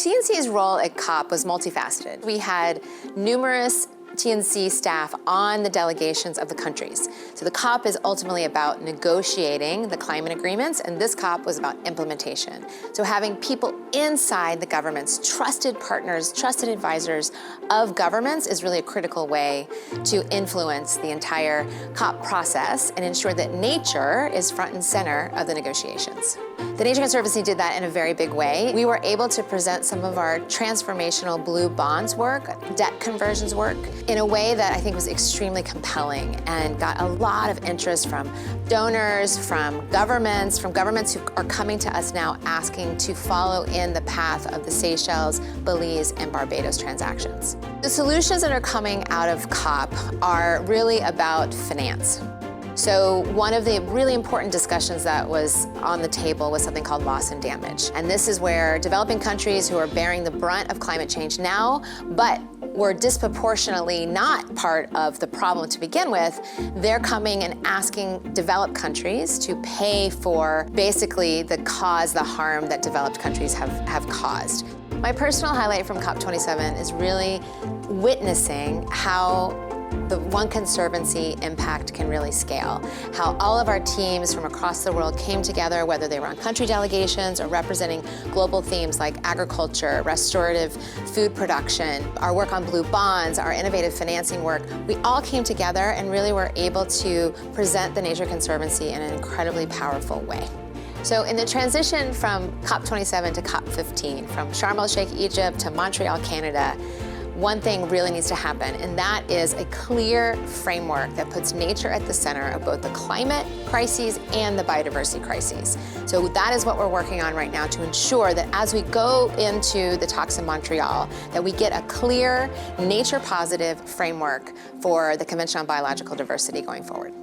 TNC's role at COP was multifaceted. We had numerous TNC staff on the delegations of the countries. So the COP is ultimately about negotiating the climate agreements, and this COP was about implementation. So having people inside the governments, trusted partners, trusted advisors of governments is really a critical way to influence the entire COP process and ensure that nature is front and center of the negotiations. The Nature Conservancy did that in a very big way. We were able to present some of our transformational blue bonds work, debt conversions work, in a way that I think was extremely compelling and got a lot of interest from donors, from governments who are coming to us now asking to follow in the path of the Seychelles, Belize, and Barbados transactions. The solutions that are coming out of COP are really about finance. So one of the really important discussions that was on the table was something called loss and damage. And this is where developing countries who are bearing the brunt of climate change now, but were disproportionately not part of the problem to begin with, they're coming and asking developed countries to pay for basically the harm that developed countries have caused. My personal highlight from COP27 is really witnessing how the One Conservancy impact can really scale. How all of our teams from across the world came together, whether they were on country delegations or representing global themes like agriculture, restorative food production, our work on blue bonds, our innovative financing work. We all came together and really were able to present the Nature Conservancy in an incredibly powerful way. So in the transition from COP27 to COP15, from Sharm el-Sheikh, Egypt to Montreal, Canada, one thing really needs to happen, and that is a clear framework that puts nature at the center of both the climate crises and the biodiversity crises. So that is what we're working on right now to ensure that as we go into the talks in Montreal, that we get a clear, nature-positive framework for the Convention on Biological Diversity going forward.